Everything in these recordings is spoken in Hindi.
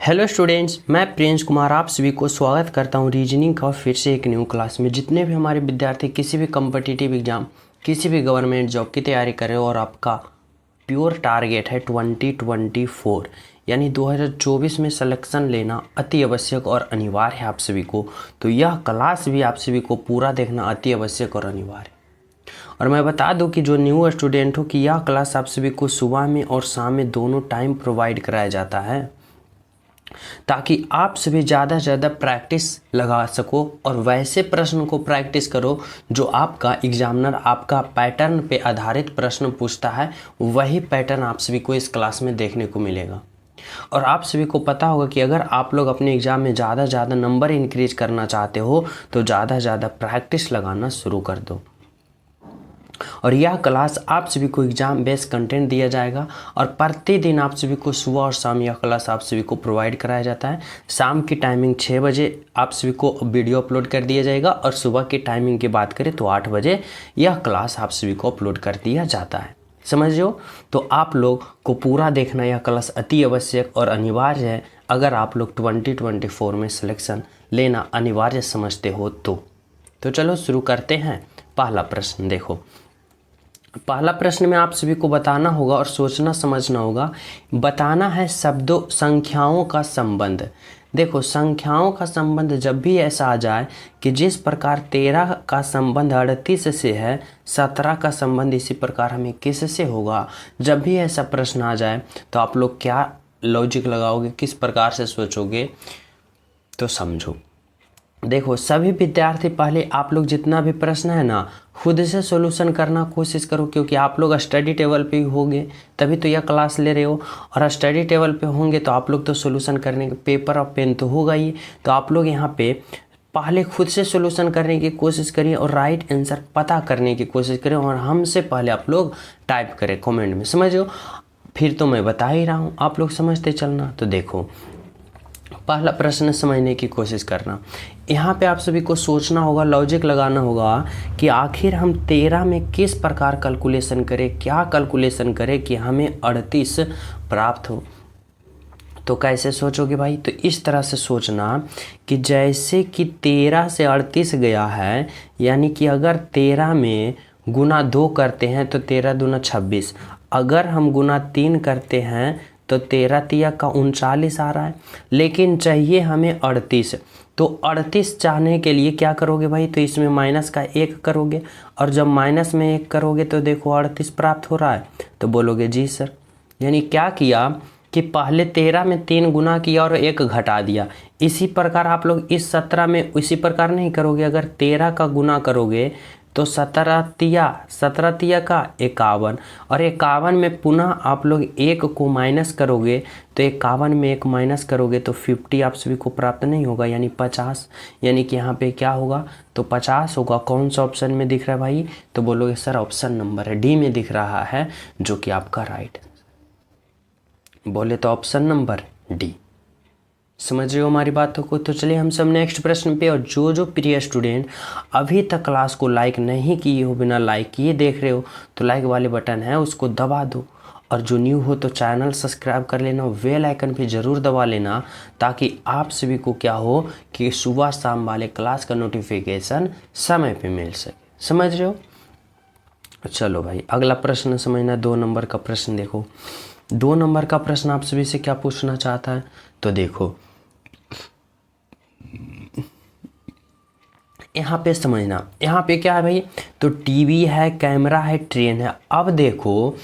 हेलो स्टूडेंट्स, मैं प्रिंस कुमार आप सभी को स्वागत करता हूं रीजनिंग का फिर से एक न्यू क्लास में। जितने भी हमारे विद्यार्थी किसी भी कम्पिटिटिव एग्जाम, किसी भी गवर्नमेंट जॉब की तैयारी कर रहे हो और आपका प्योर टारगेट है 2024 यानी 2024 में सिलेक्शन लेना अति आवश्यक और अनिवार्य है आप सभी को, तो यह क्लास भी आप सभी को पूरा देखना अति आवश्यक और अनिवार्य है। और मैं बता दूं कि जो न्यू स्टूडेंट हो कि यह क्लास आप सभी को सुबह में और शाम में दोनों टाइम प्रोवाइड कराया जाता है ताकि आप सभी ज़्यादा से ज़्यादा प्रैक्टिस लगा सको और वैसे प्रश्न को प्रैक्टिस करो जो आपका एग्जामिनर आपका पैटर्न पे आधारित प्रश्न पूछता है, वही पैटर्न आप सभी को इस क्लास में देखने को मिलेगा। और आप सभी को पता होगा कि अगर आप लोग अपने एग्ज़ाम में ज़्यादा से ज़्यादा नंबर इंक्रीज करना चाहते हो तो ज़्यादा से ज़्यादा प्रैक्टिस लगाना शुरू कर दो। और यह क्लास आप सभी को एग्जाम बेस्ड कंटेंट दिया जाएगा और प्रतिदिन आप सभी को सुबह और शाम यह क्लास आप सभी को प्रोवाइड कराया जाता है। शाम की टाइमिंग 6 बजे आप सभी को वीडियो अपलोड कर दिया जाएगा और सुबह की टाइमिंग की बात करें तो 8 बजे यह क्लास आप सभी को अपलोड कर दिया जाता है। समझ रहे हो? तो आप लोग को पूरा देखना यह क्लास अति आवश्यक और अनिवार्य है अगर आप लोग 2024 में सिलेक्शन लेना अनिवार्य समझते हो तो चलो शुरू करते हैं। पहला प्रश्न देखो, पहला प्रश्न में आप सभी को बताना होगा और सोचना समझना होगा। बताना है शब्दों संख्याओं का संबंध। देखो, संख्याओं का संबंध जब भी ऐसा आ जाए कि जिस प्रकार 13 का संबंध 38 से है, 17 का संबंध इसी प्रकार हमें किससे होगा, जब भी ऐसा प्रश्न आ जाए तो आप लोग क्या लॉजिक लगाओगे, किस प्रकार से सोचोगे, तो समझो। देखो, सभी विद्यार्थी पहले आप लोग जितना भी प्रश्न है ना खुद से सॉल्यूशन करना कोशिश करो, क्योंकि आप लोग स्टडी टेबल पे ही होंगे तभी तो यह क्लास ले रहे हो, और स्टडी टेबल पे होंगे तो आप लोग तो सॉल्यूशन करने के पेपर और पेन तो होगा ही। तो आप लोग यहाँ पे पहले खुद से सॉल्यूशन करने की कोशिश करिए और राइट आंसर पता करने की कोशिश करें और हमसे पहले आप लोग टाइप करें कमेंट में। समझो, फिर तो मैं बता ही रहा हूँ, आप लोग समझते चलना। तो देखो, पहला प्रश्न समझने की कोशिश करना। यहाँ पे आप सभी को सोचना होगा, लॉजिक लगाना होगा कि आखिर हम 13 में किस प्रकार कैलकुलेशन करें, क्या कैलकुलेशन करें कि हमें 38 प्राप्त हो। तो कैसे सोचोगे भाई? तो इस तरह से सोचना कि जैसे कि 13 से 38 गया है, यानी कि अगर 13 में गुना 2 करते हैं तो 13 दूना 26, अगर हम गुना 3 करते हैं तो 13 तिया का 39 आ रहा है, लेकिन चाहिए हमें 38। तो 38 चाहने के लिए क्या करोगे भाई? तो इसमें माइनस का 1 करोगे, और जब माइनस में 1 करोगे तो देखो 38 प्राप्त हो रहा है। तो बोलोगे जी सर। यानी क्या किया कि पहले 13 में 3 गुना किया और 1 घटा दिया। इसी प्रकार आप लोग इस 17 में इसी प्रकार नहीं करोगे। अगर 13 का गुना करोगे तो 17 तिया का 51, और 51 में पुनः आप लोग 1 को माइनस करोगे तो 51 में 1 माइनस करोगे तो 50 आप सभी को प्राप्त नहीं होगा, यानी 50। यानी कि यहाँ पे क्या होगा? तो 50 होगा। कौन सा ऑप्शन में दिख रहा है भाई? तो बोलोगे सर ऑप्शन नंबर है डी में दिख रहा है, जो कि आपका राइट। बोले तो ऑप्शन नंबर डी। समझ रहे हो हमारी बातों को? तो चलिए हम सब नेक्स्ट प्रश्न पे। और जो प्रिय स्टूडेंट अभी तक क्लास को लाइक नहीं किए हो, बिना लाइक किए देख रहे हो, तो लाइक वाले बटन है उसको दबा दो, और जो न्यू हो तो चैनल सब्सक्राइब कर लेना, बेल आइकन भी ज़रूर दबा लेना, ताकि आप सभी को क्या हो कि सुबह शाम वाले क्लास का नोटिफिकेशन समय पे मिल सके। समझ रहे हो? चलो भाई, अगला प्रश्न समझना। 2 नंबर का प्रश्न देखो। 2 नंबर का प्रश्न आप सभी से क्या पूछना चाहता है? तो देखो, यहाँ पे समझना। यहाँ पे क्या है भाई? तो टीवी है, कैमरा है, ट्रेन है। अब देखो,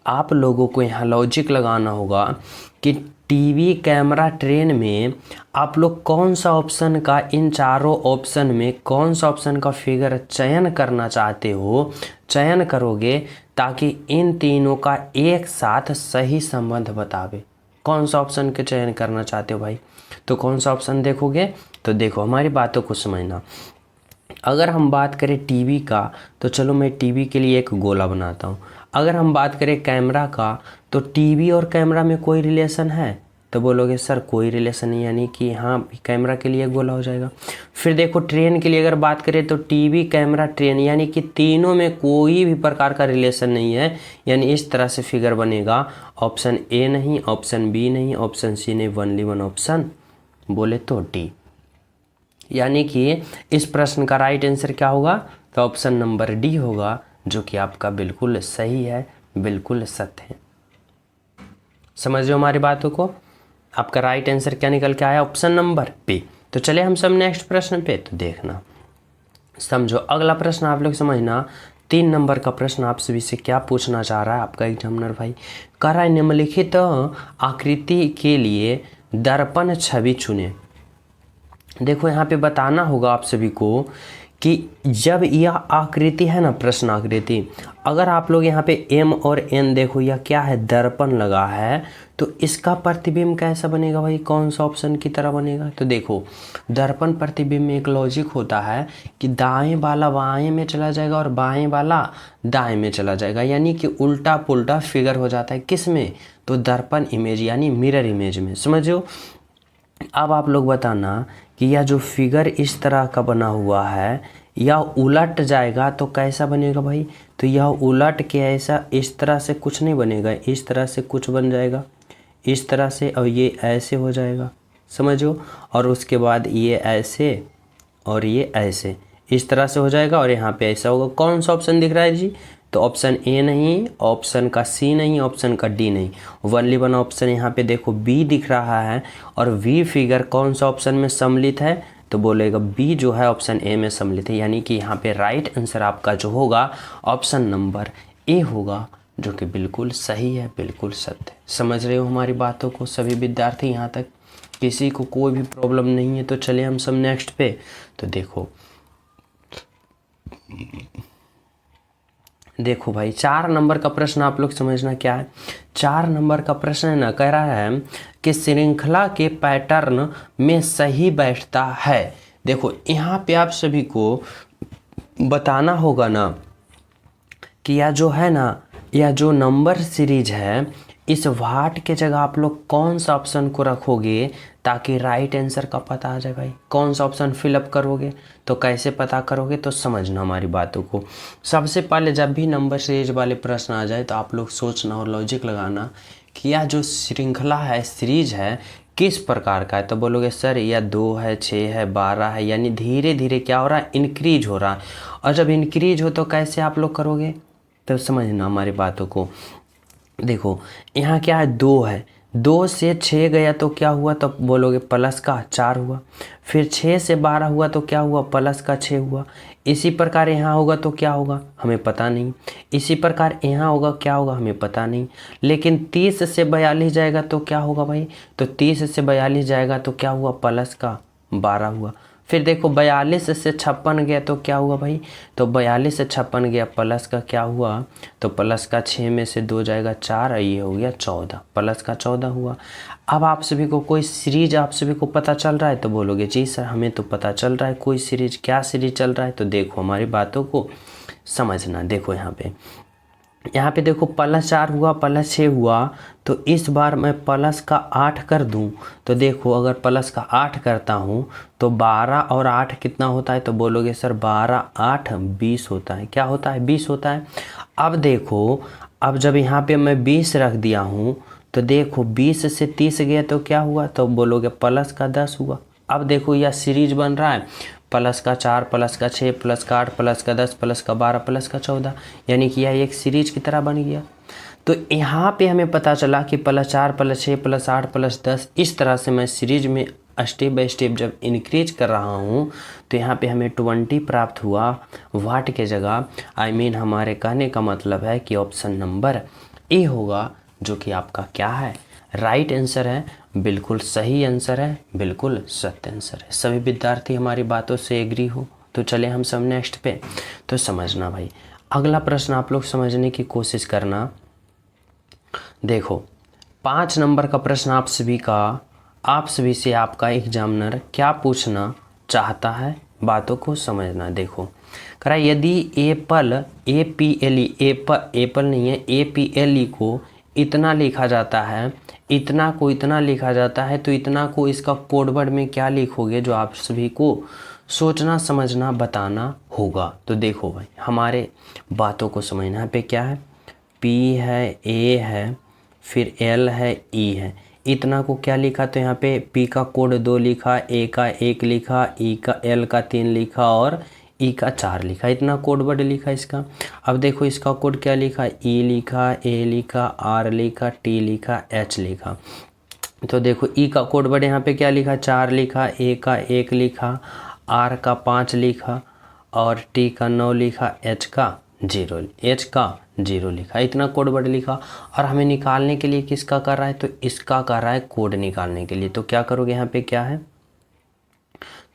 आप लोगों को यहाँ लॉजिक लगाना होगा कि टीवी, कैमरा, ट्रेन में आप लोग कौन सा ऑप्शन का, इन चारों ऑप्शन में कौन सा ऑप्शन का फिगर चयन करना चाहते हो, चयन करोगे ताकि इन तीनों का एक साथ सही संबंध बतावे। कौन सा ऑप्शन के चयन करना चाहते हो भाई? तो कौन सा ऑप्शन देखोगे? तो देखो, हमारी बातों को समझना। अगर हम बात करें टीवी का, तो चलो मैं टीवी के लिए एक गोला बनाता हूँ। अगर हम बात करें कैमरा का, तो टीवी और कैमरा में कोई रिलेशन है? तो बोलोगे सर कोई रिलेशन नहीं, यानी कि हाँ कैमरा के लिए गोला हो जाएगा। फिर देखो ट्रेन के लिए अगर बात करें तो टीवी, कैमरा, ट्रेन, यानी कि तीनों में कोई भी प्रकार का रिलेशन नहीं है, यानी इस तरह से फिगर बनेगा। ऑप्शन ए नहीं, ऑप्शन बी नहीं, ऑप्शन सी नहीं, ओनली वन ऑप्शन बोले तो डी। यानी कि इस प्रश्न का राइट आंसर क्या होगा, तो ऑप्शन नंबर डी होगा, जो कि आपका बिल्कुल सही है, बिल्कुल सत्य है। समझ रहे हो हमारी बातों को? आपका राइट आंसर क्या निकल के आया, ऑप्शन नंबर बी। तो चले हम सब नेक्स्ट प्रश्न पे, तो देखना समझो। अगला प्रश्न आप लोग समझना, 3 नंबर का प्रश्न आप सभी से क्या पूछना चाह रहा है आपका एग्जामिनर भाई। कह रहा है निम्नलिखित आकृति के लिए दर्पण छवि चुने। देखो यहाँ पे बताना होगा आप सभी को कि जब यह आकृति है ना, प्रश्न आकृति, अगर आप लोग यहाँ पे एम और एन देखो, यह क्या है, दर्पण लगा है, तो इसका प्रतिबिंब कैसा बनेगा भाई, कौन सा ऑप्शन की तरह बनेगा। तो देखो दर्पण प्रतिबिंब में एक लॉजिक होता है कि दाएं वाला बाएं में चला जाएगा और बाएं वाला दाएं में चला जाएगा, यानी कि उल्टा पुल्टा फिगर हो जाता है किस में, तो दर्पण इमेज यानी मिरर इमेज में। समझो। अब आप लोग बताना कि यह जो फिगर इस तरह का बना हुआ है, यह उलट जाएगा तो कैसा बनेगा भाई, तो यह उलट के ऐसा इस तरह से कुछ नहीं बनेगा, इस तरह से कुछ बन जाएगा, इस तरह से, और ये ऐसे हो जाएगा। समझो। और उसके बाद ये ऐसे और ये ऐसे, इस तरह से हो जाएगा, और यहाँ पे ऐसा होगा। कौन सा ऑप्शन दिख रहा है जी, तो ऑप्शन ए नहीं, ऑप्शन का सी नहीं, ऑप्शन का डी नहीं, ओनली वन ऑप्शन यहाँ पे देखो बी दिख रहा है। और वी फिगर कौन सा ऑप्शन में सम्मिलित है, तो बोलेगा बी जो है ऑप्शन ए में सम्मिलित है, यानी कि यहाँ पे राइट आंसर आपका जो होगा ऑप्शन नंबर ए होगा, जो कि बिल्कुल सही है, बिल्कुल सत्य। समझ रहे हो हमारी बातों को सभी विद्यार्थी, यहाँ तक किसी को कोई भी प्रॉब्लम नहीं है। तो चलिए हम सब नेक्स्ट पे, तो देखो भाई 4 नंबर का प्रश्न आप लोग समझना क्या है। 4 नंबर का प्रश्न है ना, कह रहा है कि श्रृंखला के पैटर्न में सही बैठता है। देखो यहाँ पे आप सभी को बताना होगा ना कि यह जो है ना, यह जो नंबर सीरीज है, इस वाट के जगह आप लोग कौन सा ऑप्शन को रखोगे ताकि राइट आंसर का पता आ जाए भाई। कौन सा ऑप्शन फिलअप करोगे, तो कैसे पता करोगे, तो समझना हमारी बातों को। सबसे पहले जब भी नंबर सीरीज वाले प्रश्न आ जाए तो आप लोग सोचना और लॉजिक लगाना कि यह जो श्रृंखला है, सीरीज है, किस प्रकार का है। तो बोलोगे सर यह 2 है, 6 है, 12 है, यानी धीरे धीरे क्या हो रहा है, इंक्रीज हो रहा है। और जब इंक्रीज हो तो कैसे आप लोग करोगे, तो समझना हमारी बातों को। देखो यहाँ क्या है, 2 है, 2 से 6 गया तो क्या हुआ, तो बोलोगे प्लस का 4 हुआ। फिर 6 से 12 हुआ तो क्या हुआ, प्लस का 6 हुआ। इसी प्रकार यहाँ होगा तो क्या होगा, हमें पता नहीं। इसी प्रकार यहाँ होगा, क्या होगा, हमें पता नहीं। लेकिन 30 से 42 जाएगा तो क्या होगा भाई, तो 30 से 42 जाएगा तो क्या हुआ, प्लस का 12 हुआ। फिर देखो 42 से 56 गया तो क्या हुआ भाई, तो 42 से 56 गया, प्लस का क्या हुआ, तो प्लस का 6 में से 2 जाएगा 4, ये हो गया 14, प्लस का 14 हुआ। अब आप सभी को कोई सीरीज आप सभी को पता चल रहा है, तो बोलोगे जी सर हमें तो पता चल रहा है कोई सीरीज, क्या सीरीज चल रहा है, तो देखो हमारी बातों को समझना। देखो यहाँ पे देखो +4 हुआ, +6 हुआ, तो इस बार मैं प्लस का 8 कर दूं, तो देखो अगर प्लस का 8 करता हूं तो 12 और 8 कितना होता है, तो बोलोगे सर 12 8 20 होता है। क्या होता है, 20 होता है। अब देखो, अब जब यहाँ पे मैं 20 रख दिया हूँ, तो देखो 20 से 30 गया तो क्या हुआ, तो बोलोगे प्लस का 10 हुआ। अब देखो यह सीरीज बन रहा है, प्लस का 4, प्लस का 6, प्लस का 8, प्लस का 10, प्लस का 12, प्लस का 14, यानी कि यह एक सीरीज की तरह बन गया। तो यहाँ पे हमें पता चला कि +4, +6, +8, +10, इस तरह से मैं सीरीज में स्टेप बाय स्टेप जब इंक्रीज कर रहा हूँ तो यहाँ पे हमें 20 प्राप्त हुआ वाट के जगह। हमारे कहने का मतलब है कि ऑप्शन नंबर ए होगा, जो कि आपका क्या है, राइट आंसर है, बिल्कुल सही आंसर है, बिल्कुल सत्य आंसर है। सभी विद्यार्थी हमारी बातों से एग्री हो, तो चले हम सब नेक्स्ट पे, तो समझना भाई। अगला प्रश्न आप लोग समझने की कोशिश करना। देखो 5 नंबर का प्रश्न आप सभी से आपका एग्जामिनर क्या पूछना चाहता है, बातों को समझना। देखो कह रहा है यदि एप्पल नहीं है, APLE को इतना लिखा जाता है, इतना को इतना लिखा जाता है, तो इतना को इसका कोड वर्ड में क्या लिखोगे, जो आप सभी को सोचना समझना बताना होगा। तो देखो भाई, हमारे बातों को समझना है। पे क्या है, P है, A है, फिर L है, E है। इतना को क्या लिखा, तो यहाँ पे P का कोड 2 लिखा, A का 1 लिखा, L का 3 लिखा और E का 4 लिखा। इतना कोड वर्ड लिखा इसका। अब देखो इसका कोड क्या लिखा, E लिखा, A लिखा, R लिखा, T लिखा, H लिखा। तो देखो E का कोड वर्ड यहाँ पे क्या लिखा, 4 लिखा, A का 1 लिखा, R का 5 लिखा और T का 9 लिखा, H का 0 लिखा। इतना कोड वर्ड लिखा। और हमें निकालने के लिए किसका कर रहा है, तो इसका कर रहा है कोड निकालने के लिए। तो क्या करोगे, यहाँ पे क्या है,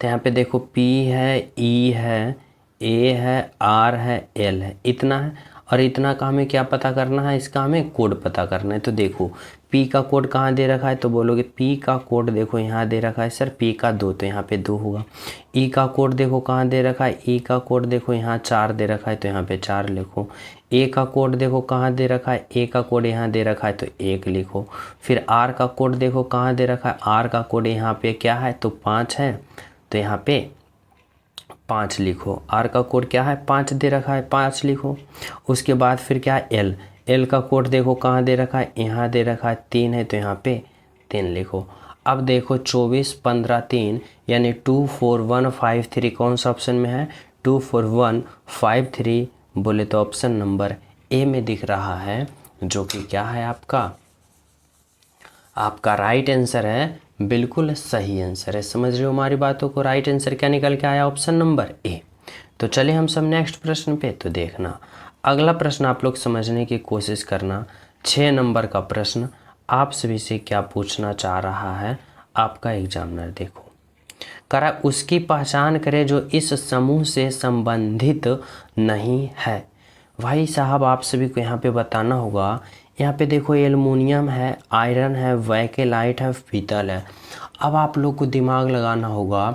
तो यहाँ पे देखो P है, E है, A है, R है, L है, इतना है। और इतना का हमें क्या पता करना है, इसका हमें कोड पता करना है। तो देखो P का कोड कहाँ दे रखा है, तो बोलोगे P का कोड देखो यहाँ दे रखा है सर P का 2, तो यहाँ पे 2 होगा। E का कोड देखो कहाँ दे रखा है, E का कोड देखो यहाँ 4 दे रखा है, तो यहाँ पे 4 लिखो। A का कोड देखो कहाँ दे रखा है, A का कोड यहाँ दे रखा है, तो 1 लिखो। फिर R का कोड देखो कहाँ दे रखा है, R का कोड यहाँ पे क्या है, तो 5 है, तो यहाँ पे 5 लिखो। R का कोड क्या है, 5 दे रखा है, 5 लिखो। उसके बाद फिर क्या है, L का कोड देखो कहाँ दे रखा है, यहाँ दे रखा है, 3 है, तो यहाँ पे 3 लिखो। अब देखो 24, 15, 3 यानी 2, 4, 1, 5, 3 कौन सा ऑप्शन में है, 2, 4, 1, 5, 3 बोले तो ऑप्शन नंबर A में दिख रहा है, जो कि क्या है आपका राइट आंसर है, बिल्कुल सही आंसर है। समझ रहे हो हमारी बातों को, राइट आंसर क्या निकल के आया, ऑप्शन नंबर A। तो चलिए हम सब नेक्स्ट प्रश्न पे। तो देखना अगला प्रश्न आप लोग समझने की कोशिश करना। 6 नंबर का प्रश्न आप सभी से क्या पूछना चाह रहा है आपका एग्जामिनर। देखो करा, उसकी पहचान करें जो इस समूह से संबंधित नहीं है। भाई साहब आप सभी को यहाँ पे बताना होगा, यहाँ पे देखो एल्युमिनियम है, आयरन है, वैकेलाइट है, पीतल है। अब आप लोग को दिमाग लगाना होगा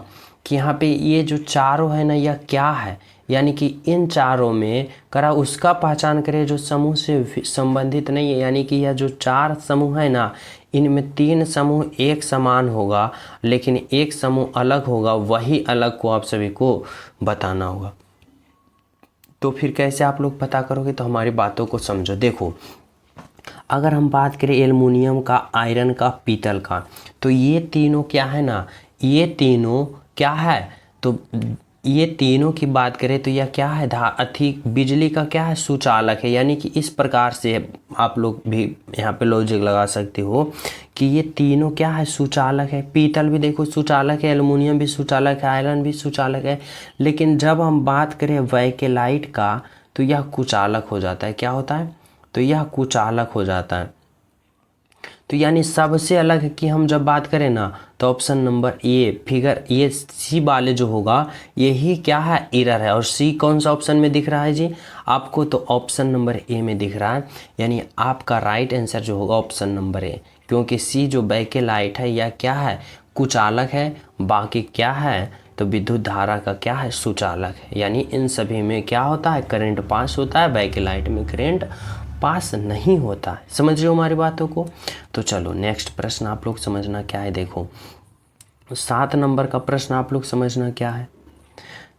कि यहाँ पे ये जो चारों है ना, यह क्या है, यानी कि इन चारों में करा उसका पहचान करें जो समूह से संबंधित नहीं है। यानी कि यह जो 4 समूह है ना, इनमें 3 समूह एक समान होगा, लेकिन एक समूह अलग होगा, वही अलग को आप सभी को बताना होगा। तो फिर कैसे आप लोग पता करोगे, तो हमारी बातों को समझो। देखो अगर हम बात करें एल्युमिनियम का, आयरन का, पीतल का, तो ये तीनों क्या है ना, ये तीनों क्या है, तो ये तीनों की बात करें तो यह क्या है, बिजली का क्या है, सुचालक है। यानी कि इस प्रकार से आप लोग भी यहाँ पे लॉजिक लगा सकते हो कि ये तीनों क्या है, सुचालक है। पीतल भी देखो सुचालक है, एल्युमिनियम भी सुचालक है, आयरन भी सुचालक है। लेकिन जब हम बात करें वैकेलाइट का, तो यह कुचालक हो जाता है। क्या होता है, तो यह कुचालक हो जाता है। तो यानी सबसे अलग की हम जब बात करें ना, तो ऑप्शन नंबर ए फिगर ये सी वाले जो होगा यही क्या है, एरर है। और सी कौन सा ऑप्शन में दिख रहा है जी आपको, तो ऑप्शन नंबर ए में दिख रहा है। यानी आपका राइट आंसर जो होगा ऑप्शन नंबर ए, क्योंकि सी जो वैकेलाइट है यह क्या है, कुचालक है। बाकी क्या है, तो विद्युत धारा का क्या है, सुचालक है। यानी इन सभी में क्या होता है, करंट पास होता है, वैकेलाइट में करंट पास नहीं होता है। समझ रहे हो हमारी बातों को। तो चलो नेक्स्ट प्रश्न आप लोग समझना क्या है। देखो 7 नंबर का प्रश्न आप लोग समझना क्या है।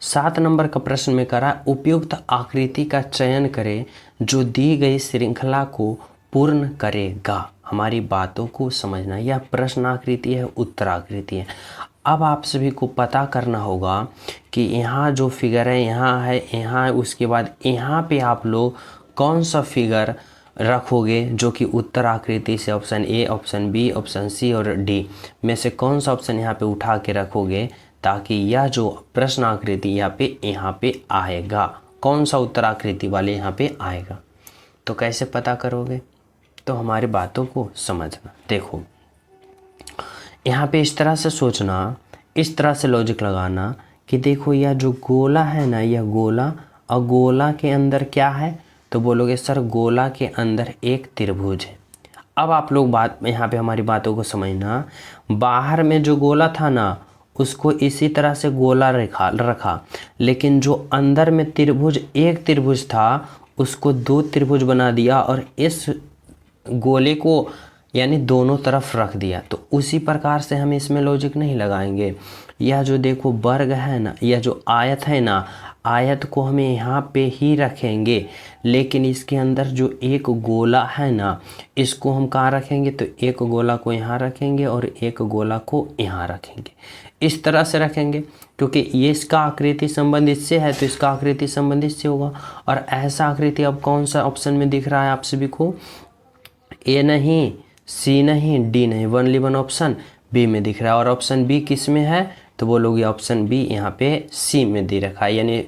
7 नंबर का प्रश्न में करा, उपयुक्त आकृति का चयन करें जो दी गई श्रृंखला को पूर्ण करेगा। हमारी बातों को समझना, यह प्रश्न आकृति है, उत्तराकृति है। अब आप सभी को पता करना होगा कि यहाँ जो फिगर है, यहाँ है, यहाँ है, उसके बाद यहाँ पे आप लोग कौन सा फिगर रखोगे जो कि उत्तर आकृति से, option A, option B, option C और डी में से कौन सा ऑप्शन यहाँ पे उठा के रखोगे, ताकि यह जो प्रश्न आकृति यहाँ पे आएगा, कौन सा उत्तर आकृति वाले यहाँ पे आएगा। तो कैसे पता करोगे, तो हमारी बातों को समझना। देखो यहाँ पे इस तरह से सोचना, इस तरह से लॉजिक लगाना कि देखो यह जो गोला है ना, यह गोला, और गोला के अंदर क्या है, तो बोलोगे सर गोला के अंदर एक त्रिभुज है। अब आप लोग बात यहाँ पे हमारी बातों को समझना, बाहर में जो गोला था ना उसको इसी तरह से गोला रखा, लेकिन जो अंदर में त्रिभुज, एक त्रिभुज था उसको 2 त्रिभुज बना दिया, और इस गोले को यानी दोनों तरफ रख दिया, तो उसी प्रकार से हम इसमें लॉजिक नहीं लगाएंगे। यह जो देखो वर्ग है ना, यह जो आयत है ना, आयत को हमें यहाँ पे ही रखेंगे, लेकिन इसके अंदर जो एक गोला है ना, इसको हम कहाँ रखेंगे, तो एक गोला को यहाँ रखेंगे और एक गोला को यहाँ रखेंगे। इस तरह से रखेंगे, क्योंकि ये इसका आकृति संबंध इससे है तो इसका आकृति संबंध इससे होगा। और ऐसा आकृति अब कौन सा ऑप्शन में दिख रहा है आप सभी को? ए नहीं, सी नहीं, डी नहीं, ओनली वन ऑप्शन बी में दिख रहा है। और ऑप्शन बी किस में है, तो बोलोगे ऑप्शन बी यहाँ पे सी में दे रखा है, यानी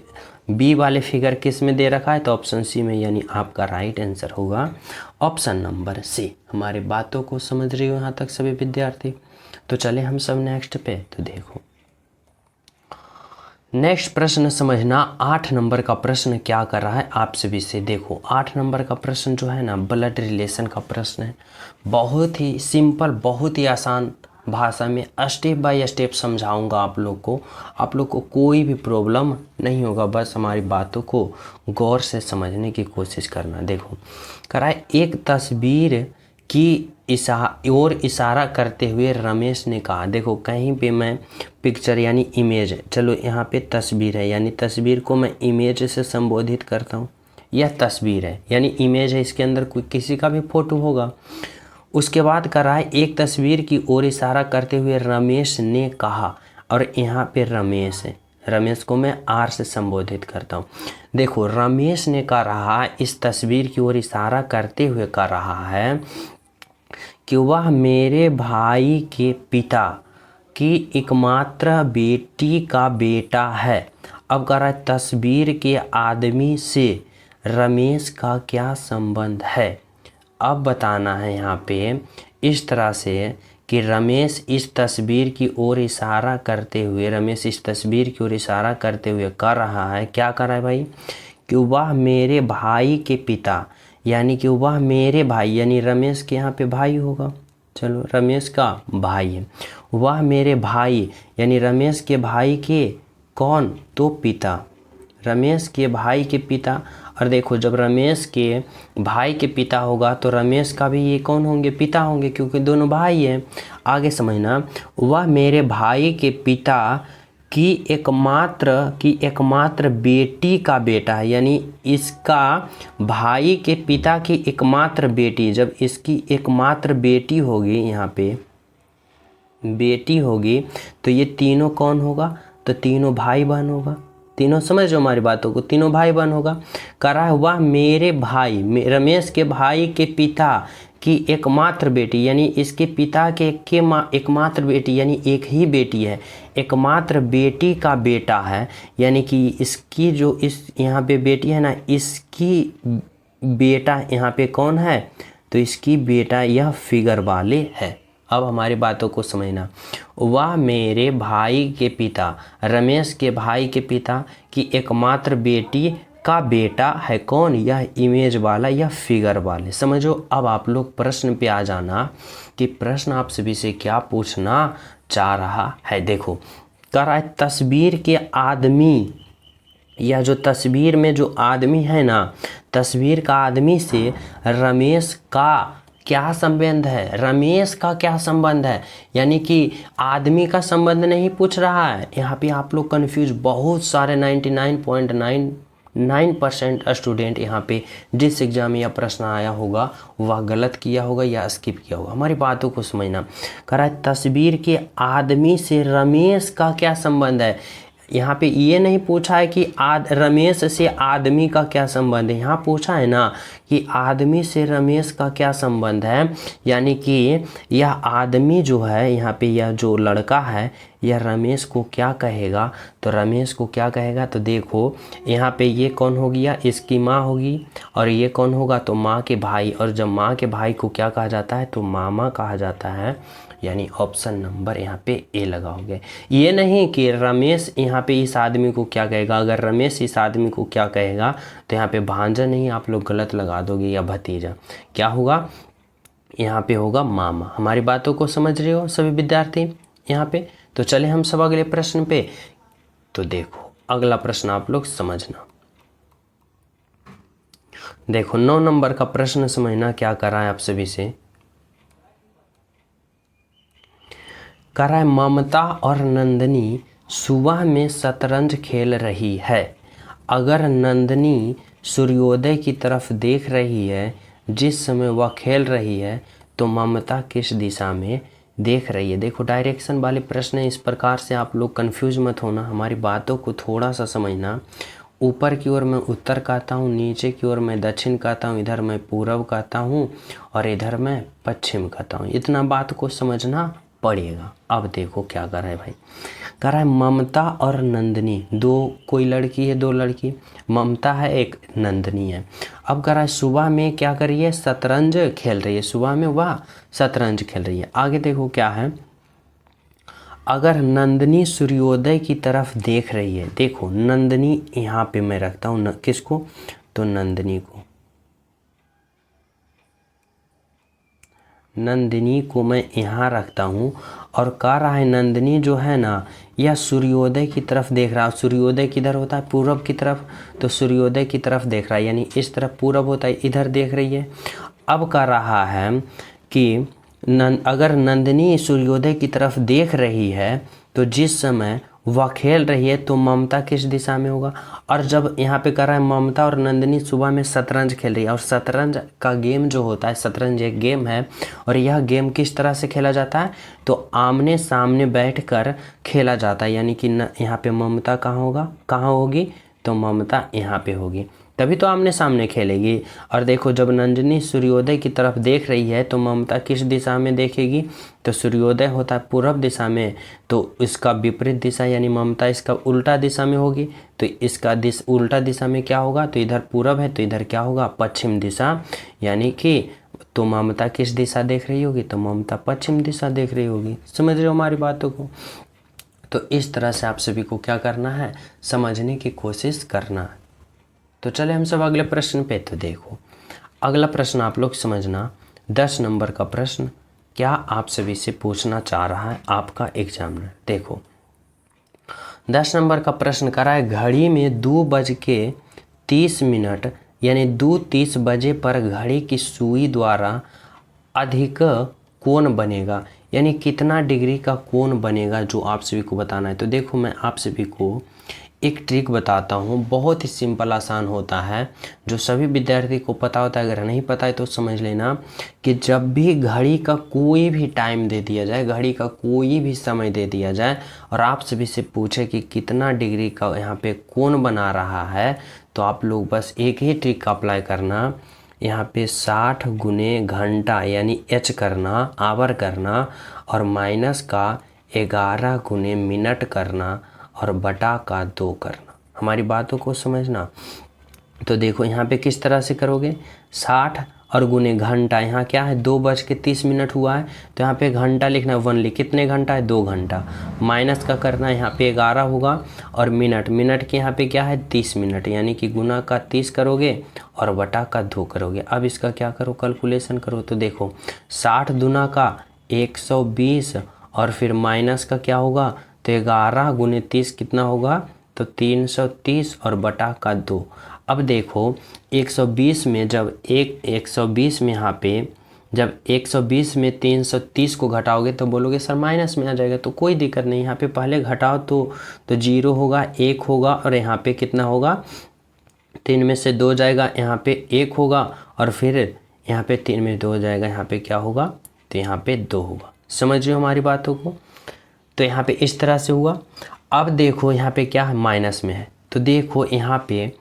बी वाले फिगर किस में दे रखा है, तो ऑप्शन सी में, यानी आपका राइट आंसर होगा ऑप्शन नंबर सी। हमारी बातों को समझ रही हो यहाँ तक सभी विद्यार्थी? तो चले हम सब नेक्स्ट पे। तो देखो नेक्स्ट प्रश्न समझना, 8 नंबर का प्रश्न क्या कर रहा है आप सभी से। देखो 8 नंबर का प्रश्न जो है ना, ब्लड रिलेशन का प्रश्न है। बहुत ही सिंपल, बहुत ही आसान भाषा में स्टेप बाय स्टेप समझाऊंगा आप लोग को कोई भी प्रॉब्लम नहीं होगा। बस हमारी बातों को गौर से समझने की कोशिश करना। देखो कराए, एक तस्वीर की और इशारा करते हुए रमेश ने कहा। देखो कहीं पे मैं पिक्चर यानी इमेज, चलो यहाँ पे तस्वीर है, यानी तस्वीर को मैं इमेज से संबोधित करता हूँ। यह तस्वीर है यानी इमेज है, इसके अंदर कोई किसी का भी फोटो होगा। उसके बाद करा है, एक तस्वीर की ओर इशारा करते हुए रमेश ने कहा, और यहाँ पे रमेश है, रमेश को मैं आर से संबोधित करता हूँ। देखो रमेश ने कहा रहा, इस तस्वीर की ओर इशारा करते हुए कह रहा है कि वह मेरे भाई के पिता की एकमात्र बेटी का बेटा है। अब कह रहा है, तस्वीर के आदमी से रमेश का क्या संबंध है। अब बताना है यहाँ पे इस तरह से कि रमेश इस तस्वीर की ओर इशारा करते हुए, रमेश इस तस्वीर की ओर इशारा करते हुए कर रहा है, क्या कर रहा है भाई, कि वह मेरे भाई के पिता, यानी कि वह मेरे भाई, यानी रमेश के यहाँ पे भाई होगा, चलो रमेश का भाई है, वह मेरे भाई यानी रमेश के भाई के कौन, तो पिता, रमेश के भाई के पिता। और देखो जब रमेश के भाई के पिता होगा तो रमेश का भी ये कौन होंगे, पिता होंगे, क्योंकि दोनों भाई हैं। आगे समझना, वह मेरे भाई के पिता की एकमात्र बेटी का बेटा है, यानी इसका भाई के पिता की एकमात्र बेटी, जब इसकी एकमात्र बेटी होगी, यहाँ पे बेटी होगी, तो ये तीनों कौन होगा, तो तीनों भाई बहन होगा। तीनों समझ लो हमारी बातों को, तीनों भाई बहन होगा। करा हुआ मेरे भाई, रमेश के भाई के पिता की एकमात्र बेटी, यानी इसके पिता के एकमात्र बेटी, यानी एक ही बेटी है, एकमात्र बेटी का बेटा है, यानी कि इसकी जो इस यहाँ पे बेटी है ना, इसकी बेटा यहाँ पे कौन है, तो इसकी बेटा यह फिगर वाले है। अब हमारी बातों को समझना, वह मेरे भाई के पिता, रमेश के भाई के पिता की एकमात्र बेटी का बेटा है, कौन, यह इमेज वाला, यह फिगर वाले। समझो। अब आप लोग प्रश्न पे आ जाना कि प्रश्न आप सभी से क्या पूछना चाह रहा है। देखो कह रहा है, तस्वीर के आदमी, या जो तस्वीर में जो आदमी है ना, तस्वीर का आदमी से रमेश का क्या संबंध है, रमेश का क्या संबंध है, यानी कि आदमी का संबंध नहीं पूछ रहा है। यहाँ पे आप लोग कंफ्यूज, बहुत सारे 99.99% स्टूडेंट यहाँ पे जिस एग्जाम में यह प्रश्न आया होगा वह गलत किया होगा या स्किप किया होगा। हमारी बातों को समझना। कह रहा है, तस्वीर के आदमी से रमेश का क्या संबंध है। यहाँ पे ये नहीं पूछा है कि रमेश से आदमी का क्या संबंध है, यहाँ पूछा है ना कि आदमी से रमेश का क्या संबंध है, यानी कि यह आदमी जो है, यहाँ पे यह जो लड़का है, यह रमेश को क्या कहेगा, तो रमेश को क्या कहेगा, तो देखो यहाँ पे ये कौन हो गया, इसकी माँ होगी, और ये कौन होगा, तो माँ के भाई, और जब माँ के भाई को क्या कहा जाता है, तो मामा कहा जाता है, यानी ऑप्शन नंबर यहाँ पे ए लगाओगे। ये नहीं कि रमेश यहाँ पे इस आदमी को क्या कहेगा, अगर रमेश इस आदमी को क्या कहेगा तो यहाँ पे भांजा नहीं, आप लोग गलत लगा दोगे, या भतीजा, क्या होगा, यहाँ पे होगा मामा। हमारी बातों को समझ रहे हो सभी विद्यार्थी यहाँ पे। तो चले हम सब अगले प्रश्न पे। तो देखो अगला प्रश्न आप लोग समझना। देखो 9 नंबर का प्रश्न समझना क्या कर रहा है आप सभी से। कर रहा है ममता और नंदनी सुबह में शतरंज खेल रही है। अगर नंदनी सूर्योदय की तरफ देख रही है जिस समय वह खेल रही है तो ममता किस दिशा में देख रही है। देखो डायरेक्शन वाले प्रश्न है, इस प्रकार से आप लोग कंफ्यूज मत होना, हमारी बातों को थोड़ा सा समझना। ऊपर की ओर मैं उत्तर कहता हूँ, नीचे की ओर मैं दक्षिण कहता हूँ, इधर मैं पूर्व कहता हूँ और इधर मैं पश्चिम कहता हूँ। इतना बात को समझना पड़ेगा। अब देखो क्या कर रहा है भाई, कह रहा है ममता और नंदनी, दो, कोई लड़की है दो लड़की, ममता है एक नंदनी है। अब कह रहा है सुबह में क्या कर रही है, शतरंज खेल रही है, सुबह में वह शतरंज खेल रही है। आगे देखो क्या है, अगर नंदनी सूर्योदय की तरफ देख रही है, देखो नंदनी यहाँ पे मैं रखता हूँ किसको, तो नंदनी को, नंदिनी को मैं यहाँ रखता हूँ और कह रहा है नंदिनी जो है ना यह सूर्योदय की तरफ देख रहा है। सूर्योदय किधर होता है, पूर्व की तरफ, तो सूर्योदय की तरफ देख रहा है, यानी इस तरफ पूर्व होता है, इधर देख रही है। अब कह रहा है कि अगर नंदिनी सूर्योदय की तरफ देख रही है तो जिस समय वह खेल रही है तो ममता किस दिशा में होगा। और जब यहाँ पे कर रहा है ममता और नंदिनी सुबह में शतरंज खेल रही है, और शतरंज का गेम जो होता है, शतरंज एक गेम है और यह गेम किस तरह से खेला जाता है, तो आमने सामने बैठकर खेला जाता है। यानी कि यहाँ पे ममता कहाँ होगा, कहाँ होगी, तो ममता यहाँ पे होगी, तभी तो आमने सामने खेलेगी। और देखो जब नंदिनी सूर्योदय की तरफ देख रही है तो ममता किस दिशा में देखेगी, तो सूर्योदय होता है पूर्व दिशा में, तो इसका विपरीत दिशा यानी ममता इसका उल्टा दिशा में होगी, तो इसका उल्टा दिशा में क्या होगा, तो इधर पूर्व है तो इधर क्या होगा, पश्चिम दिशा, यानी कि तो ममता किस दिशा देख रही होगी, तो ममता पश्चिम दिशा देख रही होगी। समझ रहे हो हमारी बातों को। तो इस तरह से आप सभी को क्या करना है, समझने की कोशिश करना है। तो चले हम सब अगले प्रश्न पे। तो देखो अगला प्रश्न आप लोग समझना, 10 नंबर का प्रश्न क्या आप सभी से पूछना चाह रहा है आपका एग्जामिनर। देखो 10 नंबर का प्रश्न करा है, घड़ी में 2:30 यानी 2:30 बजे पर घड़ी की सुई द्वारा अधिक कोण बनेगा, यानी कितना डिग्री का कोण बनेगा, जो आप सभी को बताना है। तो देखो मैं आप सभी को एक ट्रिक बताता हूँ, बहुत ही सिंपल आसान होता है, जो सभी विद्यार्थी को पता होता है। अगर नहीं पता है तो समझ लेना कि जब भी घड़ी का कोई भी टाइम दे दिया जाए, घड़ी का कोई भी समय दे दिया जाए और आप सभी से पूछे कि कितना डिग्री का यहाँ पे कोण बना रहा है, तो आप लोग बस एक ही ट्रिक का अप्लाई करना, यहाँ पे 60 गुने घंटा यानी एच करना, आवर करना, और माइनस का 11 गुने मिनट करना और बटा का 2 करना। हमारी बातों को समझना। तो देखो यहाँ पे किस तरह से करोगे, 60 और गुने घंटा, यहाँ क्या है 2:30 हुआ है, तो यहाँ पे घंटा लिखना है, 1 लिख, कितने घंटा है 2 घंटा, माइनस का करना है, यहाँ पे 11 होगा, और मिनट, मिनट के यहाँ पे क्या है 30 मिनट, यानी कि गुना का 30 करोगे और बटा का 2 करोगे। अब इसका क्या करो, कैलकुलेशन करो। तो देखो 60 दूना का 120 और फिर माइनस का क्या होगा, तो 11 गुने 30 कितना होगा, तो 330 और बटा का 2। अब देखो 120 में जब 120 में यहाँ पे जब 120 में 330 को घटाओगे तो बोलोगे सर माइनस में आ जाएगा, तो कोई दिक्कत नहीं, यहाँ पे पहले घटाओ तो 0 होगा, 1 होगा, और यहाँ पे कितना होगा, 3 में से 2 जाएगा, यहाँ पे 1 होगा, और फिर यहाँ पे 3 में 2 जाएगा, यहाँ पे क्या होगा, तो यहाँ पे 2 होगा। समझ रहे हो हमारी बातों को। तो यहाँ पे इस तरह से हुआ। अब देखो यहाँ पे क्या है, माइनस में है, तो देखो यहाँ पे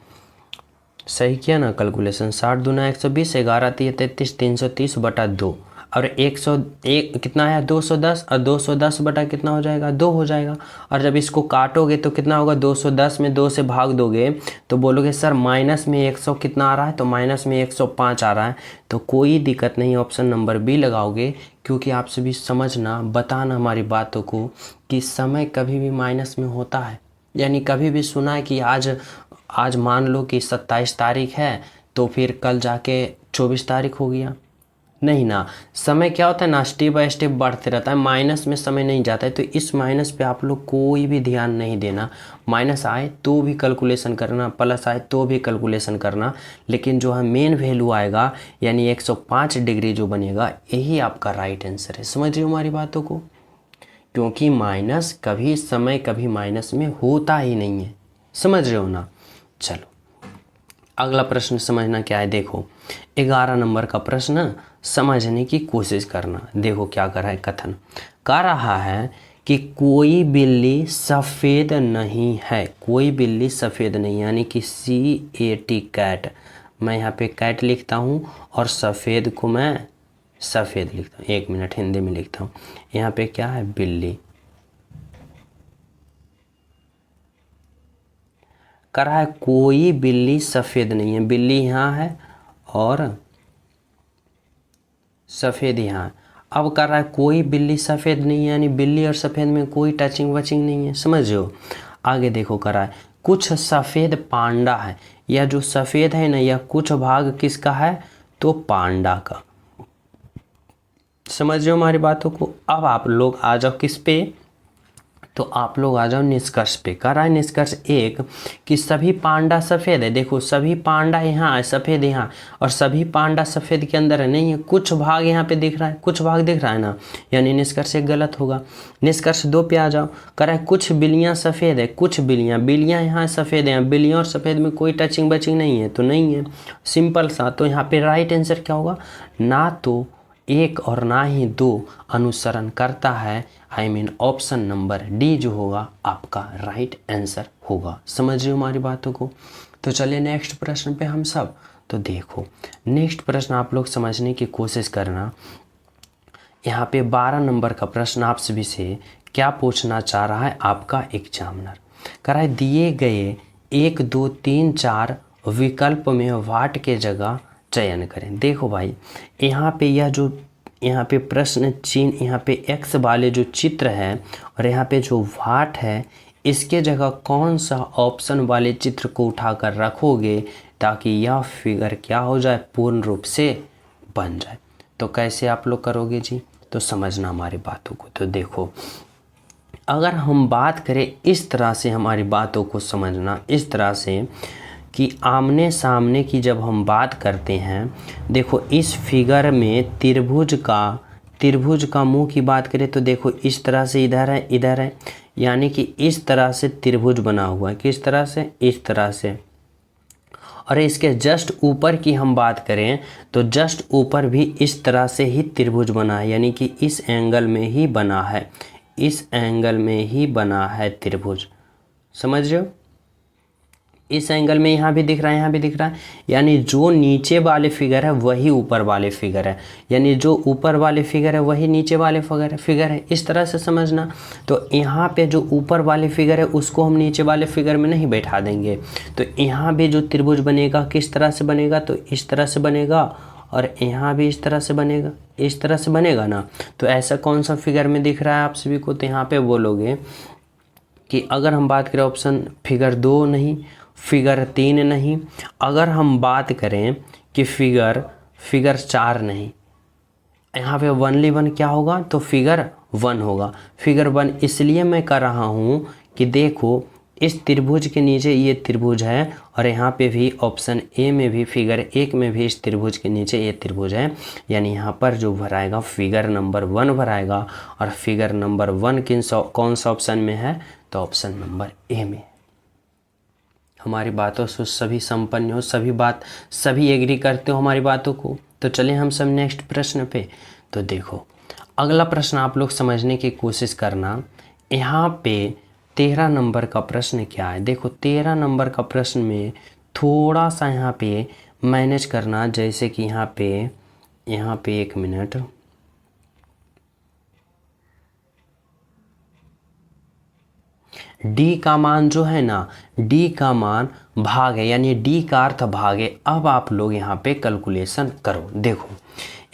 सही किया ना कैलकुलेशन, 60 दूना 120, 11 3 33, 330 बटा 2, और 101 कितना है 210, और 210 बटा कितना हो जाएगा 2 हो जाएगा। और जब इसको काटोगे तो कितना होगा, 210 में 2 से भाग दोगे तो बोलोगे सर माइनस में 100 कितना आ रहा है, तो माइनस में 105 आ रहा है। तो कोई दिक्कत नहीं, ऑप्शन नंबर बी लगाओगे, क्योंकि आप सभी समझना, बताना हमारी बातों को कि समय कभी भी माइनस में होता है। यानी कभी भी सुना है कि आज मान लो कि 27 तारीख है तो फिर कल जाके 24 तारीख हो गया, नहीं ना, समय क्या होता है ना, स्टेप बाय स्टेप बढ़ते रहता है, माइनस में समय नहीं जाता है। तो इस माइनस पे आप लोग कोई भी ध्यान नहीं देना, माइनस आए तो भी कैलकुलेशन करना, प्लस आए तो भी कैलकुलेशन करना, लेकिन जो है मेन वैल्यू आएगा यानी 105 डिग्री जो बनेगा यही आपका राइट आंसर है। समझ रहे हो हमारी बातों को, क्योंकि माइनस कभी समय कभी माइनस में होता ही नहीं है, समझ रहे हो ना। चलो अगला प्रश्न समझना क्या है, देखो 11 नंबर का प्रश्न समझने की कोशिश करना। देखो क्या कर रहा है, कथन कह रहा है कि कोई बिल्ली सफ़ेद नहीं है, कोई बिल्ली सफ़ेद नहीं, यानी कि CAT कैट, मैं यहाँ पे कैट लिखता हूँ और सफ़ेद को मैं सफ़ेद लिखता हूँ, 1 मिनट हिंदी में लिखता हूँ। यहाँ पे क्या है, बिल्ली कर रहा है कोई बिल्ली सफ़ेद नहीं है, बिल्ली यहाँ है और सफ़ेद यहाँ। अब कर रहा है कोई बिल्ली सफ़ेद नहीं है, यानी बिल्ली और सफ़ेद में कोई टचिंग वचिंग नहीं है, समझ रहे हो। आगे देखो कर रहा है कुछ सफ़ेद पांडा है, या जो सफ़ेद है ना यह कुछ भाग किसका है, तो पांडा का। समझ रहे हो हमारी बातों को। अब आप लोग आ जाओ किस पे, तो आप लोग आ जाओ निष्कर्ष पे। कह रहा है निष्कर्ष 1 कि सभी पांडा सफ़ेद है। देखो सभी पांडा यहाँ है, सफ़ेद यहाँ, और सभी पांडा सफ़ेद के अंदर है नहीं है, कुछ भाग यहाँ पे दिख रहा है, कुछ भाग दिख रहा है ना, यानी निष्कर्ष 1 गलत होगा। निष्कर्ष 2 पे आ जाओ। कह रहा है कुछ बिल्लियाँ सफ़ेद है, कुछ बिल्लियाँ यहाँ सफ़ेद हैं, बिल्लियाँ और सफ़ेद में कोई टचिंग बचिंग नहीं है, तो नहीं है, सिंपल सा। तो यहाँ पे राइट आंसर क्या होगा, ना तो 1 और ना ही 2 अनुसरण करता है, I mean option number D जो होगा आपका राइट आंसर होगा। समझ रहे हो हमारी बातों को। तो चलिए नेक्स्ट प्रश्न पे हम सब। तो देखो नेक्स्ट प्रश्न आप लोग समझने की कोशिश करना। यहाँ पे 12 नंबर का प्रश्न आप सभी से क्या पूछना चाह रहा है आपका एग्जामिनर। कह रहा है दिए गए 1 2 3 4 विकल्प में वाट के जगह चयन करें। देखो भाई यहाँ पे यह जो यहाँ पे प्रश्न चिन्ह, यहाँ पे एक्स वाले जो चित्र है और यहाँ पे जो वाट है, इसके जगह कौन सा ऑप्शन वाले चित्र को उठाकर रखोगे ताकि यह फिगर क्या हो जाए, पूर्ण रूप से बन जाए। तो कैसे आप लोग करोगे जी, तो समझना हमारी बातों को। तो देखो अगर हम बात करें इस तरह से, हमारी बातों को समझना इस तरह से कि आमने सामने की जब हम बात करते हैं, देखो इस फिगर में त्रिभुज का मुंह की बात करें तो देखो इस तरह से इधर है, यानी कि इस तरह से त्रिभुज बना हुआ है। किस तरह से, इस तरह से। और इसके जस्ट ऊपर की हम बात करें तो जस्ट ऊपर भी इस तरह से ही त्रिभुज बना है, यानी कि इस एंगल में ही बना है, इस एंगल में ही बना है त्रिभुज। समझ रहे हो, इस एंगल में यहाँ भी दिख रहा है, यहाँ भी दिख रहा है, यानी जो नीचे वाले फिगर है वही ऊपर वाले फिगर है, यानी जो ऊपर वाले फिगर है वही नीचे वाले फिगर है। इस तरह से समझना। तो यहाँ पे जो ऊपर वाले फिगर है उसको हम नीचे वाले फिगर में नहीं बैठा देंगे। तो यहाँ भी जो त्रिभुज बनेगा किस तरह से बनेगा, तो इस तरह से बनेगा, और यहाँ भी इस तरह से बनेगा, इस तरह से बनेगा ना। तो ऐसा कौन सा फिगर में दिख रहा है आप सभी को, तो यहाँ पे बोलोगे कि अगर हम बात करें ऑप्शन फिगर 2 नहीं, फिगर 3 नहीं, अगर हम बात करें कि फिगर 4 नहीं, यहाँ पे ओनली 1 क्या होगा, तो फिगर 1 होगा। फिगर 1 इसलिए मैं कर रहा हूँ कि देखो इस त्रिभुज के नीचे ये त्रिभुज है, और यहाँ पे भी ऑप्शन ए में भी फिगर 1 में भी इस त्रिभुज के नीचे ये त्रिभुज है, यानी यहाँ पर जो भराएगा फिगर नंबर 1 भराएगा। और फिगर नंबर 1 कौन सा ऑप्शन में है, तो ऑप्शन नंबर ए में। हमारी बातों से सभी संपन्न हो, सभी एग्री करते हो हमारी बातों को। तो चलें हम सब नेक्स्ट प्रश्न पे। तो देखो अगला प्रश्न आप लोग समझने की कोशिश करना। यहाँ पे 13 नंबर का प्रश्न क्या है, देखो 13 नंबर का प्रश्न में थोड़ा सा यहाँ पे मैनेज करना, जैसे कि यहाँ पे 1 मिनट, डी का मान जो है ना, डी का मान भाग है, यानी डी का अर्थ भाग है। अब आप लोग यहाँ पे कैलकुलेशन करो। देखो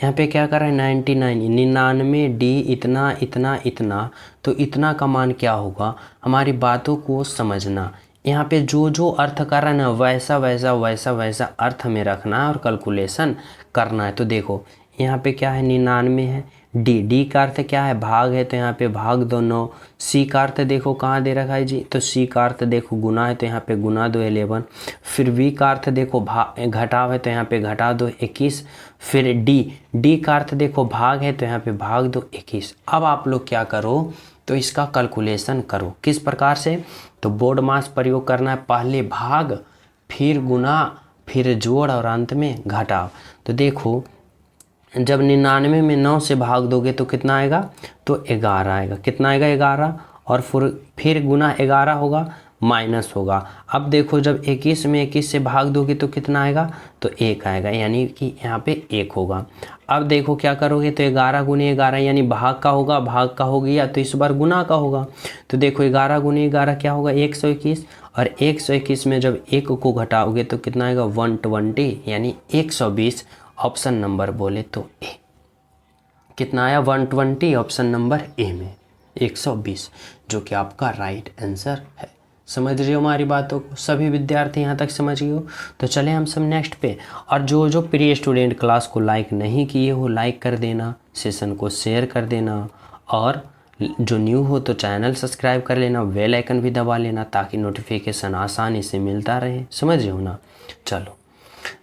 यहाँ पे क्या कर रहा है, 99 डी इतना इतना इतना, तो इतना का मान क्या होगा, हमारी बातों को समझना। यहाँ पे जो अर्थ कर रहा है ना वैसा अर्थ में रखना है और कैलकुलेशन करना है। तो देखो यहाँ पे क्या है 99 है। डी का अर्थ क्या है भाग है, तो यहाँ पे भाग दो 9। सी का अर्थ देखो कहाँ दे रखा है जी, तो सी का अर्थ देखो गुना है, तो यहाँ पे गुना दो 11। फिर वी का अर्थ देखो घटाव है, तो यहाँ पे घटा दो 21। फिर डी का अर्थ देखो भाग है, तो यहाँ पे भाग दो 21। अब आप लोग क्या करो, तो इसका कैलकुलेशन करो किस प्रकार से, तो बोर्ड मास प्रयोग करना है, पहले भाग फिर गुना फिर जोड़ और अंत में घटाव। तो देखो जब 99 में 9 से भाग दोगे तो कितना आएगा, तो 11 आएगा। कितना आएगा 11, और फिर गुना 11 होगा माइनस होगा। अब देखो जब 21 में 21 से भाग दोगे तो कितना आएगा, तो 1 आएगा, यानी कि यहाँ पे 1 होगा। अब देखो क्या करोगे, तो 11 गुने 11 यानी भाग का होगा, भाग का हो गया तो इस बार गुना का होगा। तो देखो 11 गुने 11 क्या होगा 121, और 121 में जब 1 को घटाओगे तो कितना आएगा 120 यानी 120। ऑप्शन नंबर बोले तो ए। कितना आया 120, ऑप्शन नंबर ए में 120, जो कि आपका राइट आंसर है। समझ रहे हो हमारी बातों को, सभी विद्यार्थी यहाँ तक समझ गए हो। तो चले हम सब नेक्स्ट पे। और जो प्रिय स्टूडेंट क्लास को लाइक नहीं किए हो लाइक कर देना, सेशन को शेयर कर देना, और जो न्यू हो तो चैनल सब्सक्राइब कर लेना, बेल आइकन भी दबा लेना ताकि नोटिफिकेशन आसानी से मिलता रहे। समझ रहे हो ना। चलो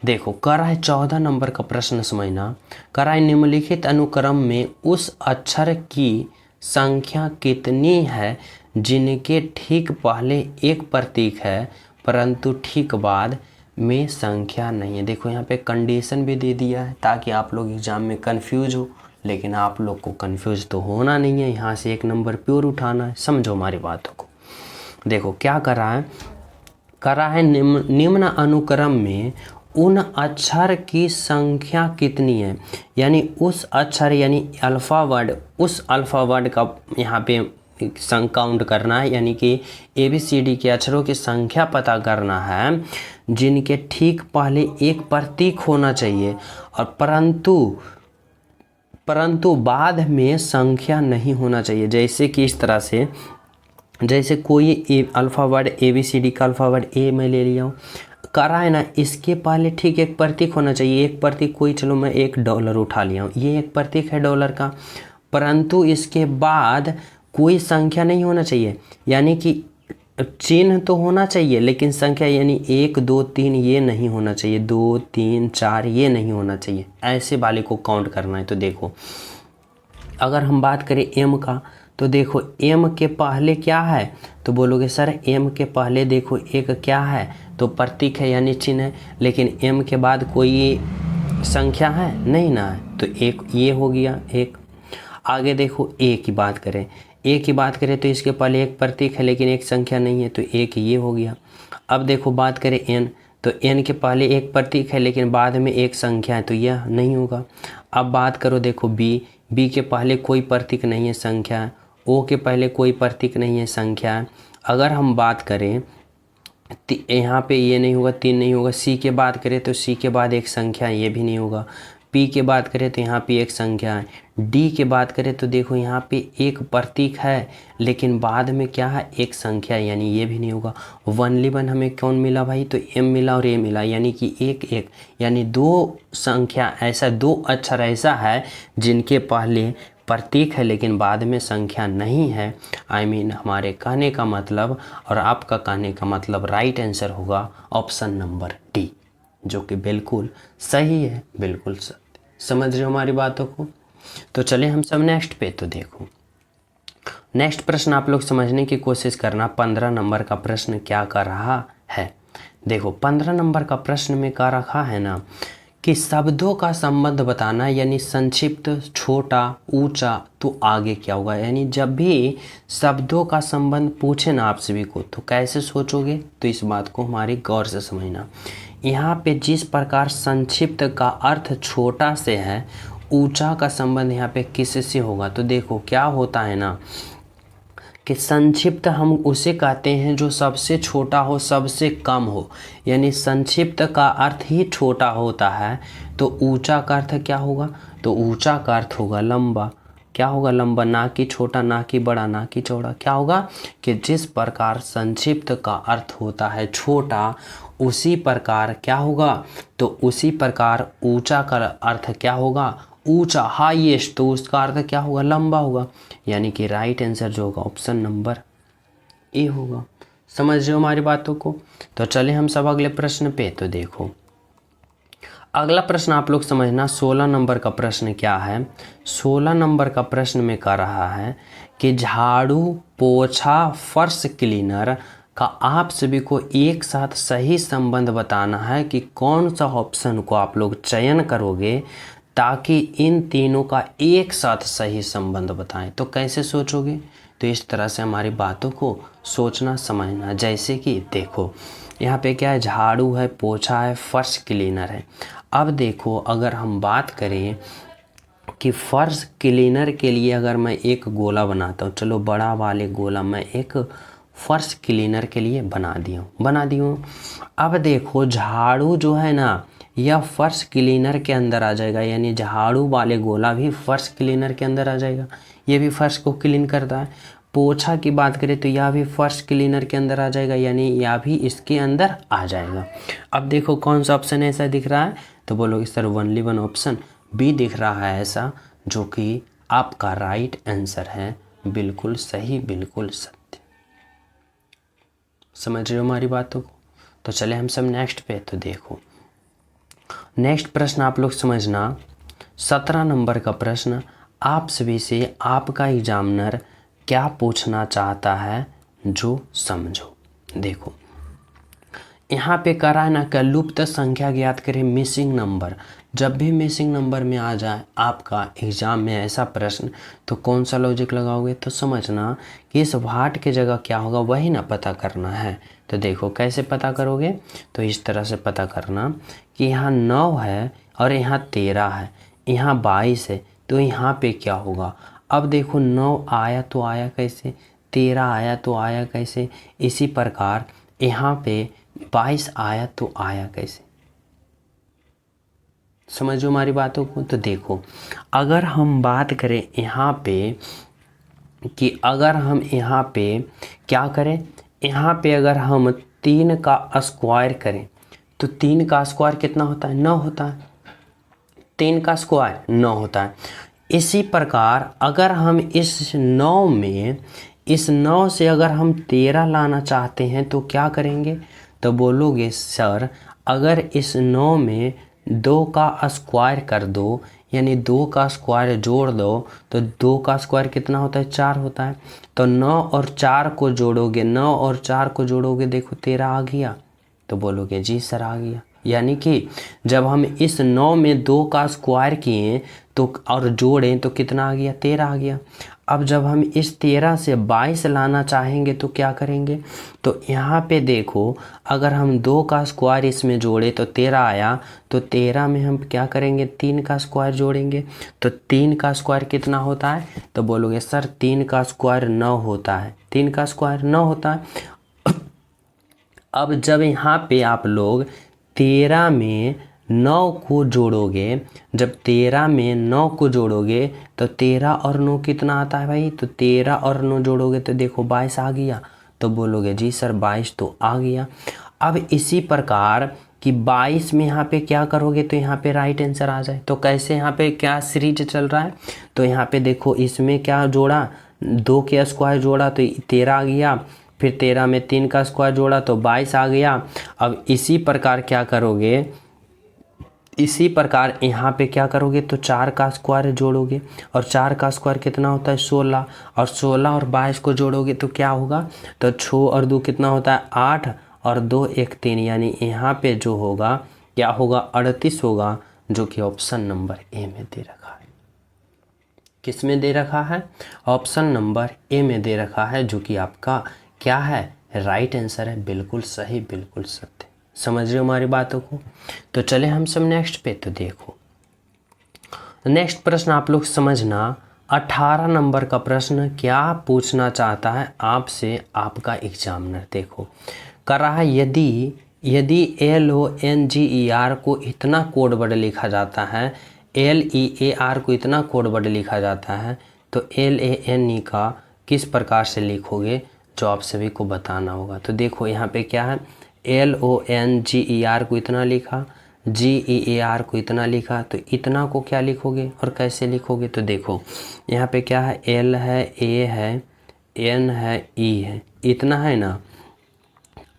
देखो कर रहा है 14 नंबर का प्रश्न समझना। कर रहा है निम्नलिखित अनुक्रम में उस अक्षर की संख्या कितनी है जिनके ठीक पहले एक प्रतीक है परंतु ठीक बाद में संख्या नहीं है। देखो यहाँ पे कंडीशन भी दे दिया है ताकि आप लोग एग्जाम में कंफ्यूज हो, लेकिन आप लोग को कंफ्यूज तो होना नहीं है, यहाँ से 1 नंबर प्योर उठाना है। समझो हमारी बातों को। देखो क्या कर रहा है निम्न अनुक्रम में उन अक्षर की संख्या कितनी है, यानी उस अक्षर यानी अल्फ़ा वर्ड, उस अल्फ़ा वर्ड का यहाँ पे काउंट करना है, यानी कि ABCD के अक्षरों की संख्या पता करना है जिनके ठीक पहले एक प्रतीक होना चाहिए और परंतु बाद में संख्या नहीं होना चाहिए। जैसे कि इस तरह से, जैसे कोई अल्फ़ा वर्ड ABCD का अल्फ़ा वर्ड ए मैं ले लिया हूँ, करा है ना, इसके पहले ठीक एक प्रतीक होना चाहिए। एक प्रतीक कोई, चलो मैं $1 उठा लिया हूँ, ये एक प्रतीक है डॉलर का, परंतु इसके बाद कोई संख्या नहीं होना चाहिए, यानी कि चिन्ह तो होना चाहिए लेकिन संख्या यानी 1 2 3 ये नहीं होना चाहिए, 2 3 4 ये नहीं होना चाहिए, ऐसे वाले को काउंट करना है। तो देखो अगर हम बात करें M का, तो देखो M के पहले क्या है, तो बोलोगे सर M के पहले देखो एक क्या है, तो प्रतीक है यानी चिन्ह है, लेकिन M के बाद कोई संख्या है नहीं ना है, तो एक ये हो गया एक। आगे देखो A की बात करें तो इसके पहले एक प्रतीक है लेकिन एक संख्या नहीं है, तो एक ये हो गया। अब देखो बात करें N, तो N के पहले एक प्रतीक है लेकिन बाद में एक संख्या है, तो यह नहीं होगा। अब बात करो देखो B के पहले कोई प्रतीक नहीं है, संख्या है। O के पहले कोई प्रतीक नहीं है, संख्या है। अगर हम बात करें यहाँ पे ये नहीं होगा, 3 नहीं होगा। C के बात करें तो C के बाद एक संख्या है, ये भी नहीं होगा। P के बात करें तो यहाँ पे एक संख्या है। D के बात करें तो देखो यहाँ पे एक प्रतीक है लेकिन बाद में क्या है, एक संख्या है, यानी ये भी नहीं होगा। 1 हमें कौन मिला भाई, तो M मिला और A मिला, यानी कि 1 1, यानी 2 संख्या ऐसा, 2 अक्षर ऐसा है जिनके पहले प्रतीक है लेकिन बाद में संख्या नहीं है। हमारे कहने का मतलब और आपका कहने का मतलब राइट आंसर होगा ऑप्शन नंबर डी, जो कि बिल्कुल सही है, बिल्कुल सही। समझ रहे हो हमारी बातों को। तो चले हम सब नेक्स्ट पे। तो देखो नेक्स्ट प्रश्न आप लोग समझने की कोशिश करना। 15 नंबर का प्रश्न क्या कर रहा है, देखो 15 नंबर का प्रश्न में क्या रखा है ना कि शब्दों का संबंध बताना, यानी संक्षिप्त, छोटा, ऊंचा, तो आगे क्या होगा। यानी जब भी शब्दों का संबंध पूछे ना आप सभी को तो कैसे सोचोगे, तो इस बात को हमारी गौर से समझना। यहाँ पे जिस प्रकार संक्षिप्त का अर्थ छोटा से है, ऊंचा का संबंध यहाँ पे किससे होगा। तो देखो क्या होता है ना कि संक्षिप्त हम उसे कहते हैं जो सबसे छोटा हो, सबसे कम हो, यानी संक्षिप्त का अर्थ ही छोटा होता है। तो ऊंचा का अर्थ क्या होगा, तो ऊंचा का अर्थ होगा लंबा। क्या होगा, लंबा, ना कि छोटा, ना कि बड़ा, ना कि चौड़ा। क्या होगा कि जिस प्रकार संक्षिप्त का अर्थ होता है छोटा, उसी प्रकार क्या होगा, तो उसी प्रकार ऊंचा का अर्थ क्या होगा, ऊंचा, हाईएस्ट, तो उसका अर्थ क्या होगा, लंबा होगा। यानी कि राइट आंसर जो होगा ऑप्शन नंबर ए होगा। समझ रहे हो हमारी बातों को। तो चले हम सब अगले प्रश्न पे। तो देखो अगला प्रश्न आप लोग समझना, 16 नंबर का प्रश्न क्या है। 16 नंबर का प्रश्न में कह रहा है कि झाड़ू, पोछा, फर्श क्लीनर का आप सभी को एक साथ सही संबंध बताना है कि कौन सा ऑप्शन को आप लोग चयन करोगे ताकि इन तीनों का एक साथ सही संबंध बताएं। तो कैसे सोचोगे, तो इस तरह से हमारी बातों को सोचना समझना। जैसे कि देखो यहाँ पे क्या है, झाड़ू है, पोछा है, फर्श क्लीनर है। अब देखो अगर हम बात करें कि फर्श क्लीनर के लिए अगर मैं एक गोला बनाता हूँ, चलो बड़ा वाले गोला मैं एक फर्श क्लीनर के लिए बना दी हूँ। अब देखो झाड़ू जो है ना, यह फर्श क्लीनर के अंदर आ जाएगा, यानी झाड़ू वाले गोला भी फर्श क्लीनर के अंदर आ जाएगा, ये भी फर्श को क्लीन करता है। पोछा की बात करें तो यह भी फर्श क्लीनर के अंदर आ जाएगा, यानी यह भी इसके अंदर आ जाएगा। अब देखो कौन सा ऑप्शन ऐसा दिख रहा है, तो बोलोगे sir only one option B दिख रहा है ऐसा, जो कि आपका राइट आंसर है। बिल्कुल सही, बिल्कुल सत्य। समझ रहे हो हमारी बातों को। तो चले हम सब नेक्स्ट पे। तो देखो नेक्स्ट प्रश्न आप लोग समझना, 17 नंबर का प्रश्न आप सभी से आपका एग्जामिनर क्या पूछना चाहता है, जो समझो। देखो यहाँ पे करा है ना कि लुप्त संख्या ज्ञात करें, मिसिंग नंबर। जब भी मिसिंग नंबर में आ जाए आपका एग्जाम में ऐसा प्रश्न, तो कौन सा लॉजिक लगाओगे, तो समझना कि इस व्हाट के जगह क्या होगा वही ना पता करना है। तो देखो कैसे पता करोगे, तो इस तरह से पता करना कि यहाँ 9 है और यहाँ 13 है, यहाँ 22 है, तो यहाँ पे क्या होगा। अब देखो 9 आया तो आया कैसे, 13 आया तो आया कैसे, इसी प्रकार यहाँ पे 22 आया तो आया कैसे। समझो हमारी बातों को। तो देखो अगर हम बात करें यहाँ पे कि अगर हम यहाँ पे क्या करें, यहाँ पे अगर हम 3 का स्क्वायर करें तो 3 का स्क्वायर कितना होता है, 9 होता है। 3 का स्क्वायर 9 होता है। इसी प्रकार अगर हम इस 9 में, इस 9 से अगर हम 13 लाना चाहते हैं तो क्या करेंगे, तो बोलोगे सर अगर इस 9 में 2 का स्क्वायर कर दो, यानी 2 का स्क्वायर जोड़ दो, तो 2 का स्क्वायर कितना होता है, 4 होता है। तो 9 और 4 को जोड़ोगे, 9 और 4 को जोड़ोगे, देखो 13 आ गया, तो बोलोगे जी सर आ गया। यानी कि जब हम इस 9 में 2 का स्क्वायर किए तो और जोड़ें तो कितना आ गया, 13 आ गया। अब जब हम इस 13 से 22 लाना चाहेंगे तो क्या करेंगे, तो यहाँ पे देखो अगर हम 2 का स्क्वायर इसमें जोड़े तो 13 आया, तो 13 में हम क्या करेंगे, 3 का स्क्वायर जोड़ेंगे, तो 3 का स्क्वायर कितना होता है, तो बोलोगे सर 3 का स्क्वायर 9 होता है, 3 का स्क्वायर 9 होता है। अब जब यहाँ पे आप लोग 13 में 9 को जोड़ोगे, जब 13 में 9 को जोड़ोगे तो 13 और 9 कितना आता है भाई, तो 13 और 9 जोड़ोगे तो देखो 22 आ गया, तो बोलोगे जी सर 22 तो आ गया। अब इसी प्रकार कि 22 में यहाँ पे क्या करोगे, तो यहाँ पे राइट आंसर आ जाए। तो कैसे यहाँ पे क्या सीरीज चल रहा है, तो यहाँ पे देखो इसमें क्या जोड़ा, 2 के स्क्वायर जोड़ा तो 13 आ गया, फिर 13 में 3 का स्क्वायर जोड़ा तो 22 आ गया। अब इसी प्रकार क्या करोगे, इसी प्रकार यहाँ पे क्या करोगे, तो 4 का स्क्वायर जोड़ोगे, और 4 का स्क्वायर कितना होता है 16, और 16 और 22 को जोड़ोगे तो क्या होगा, तो 6 और 2 कितना होता है 8, और 2 1 3, यानी यहाँ पे जो होगा क्या होगा 38 होगा, जो कि ऑप्शन नंबर ए में दे रखा है। किस में दे रखा है, ऑप्शन नंबर ए में दे रखा है, जो कि आपका क्या है, राइट आंसर है। बिल्कुल सही, बिल्कुल सत्य। समझ रहे हो हमारी बातों को। तो चले हम सब नेक्स्ट पे। तो देखो नेक्स्ट प्रश्न आप लोग समझना, 18 नंबर का प्रश्न क्या पूछना चाहता है आपसे आपका एग्जामिनर। देखो कर रहा है, यदि LONGER को इतना कोड वर्ड लिखा जाता है, LEAR को इतना कोड वर्ड लिखा जाता है, तो LANE का किस प्रकार से लिखोगे, जो आप सभी को बताना होगा। तो देखो यहाँ पे क्या है, LONGER को इतना लिखा, GEAR को इतना लिखा, तो इतना को क्या लिखोगे और कैसे लिखोगे? तो देखो यहाँ पे क्या है, L है, A है, N है, E है, इतना है ना।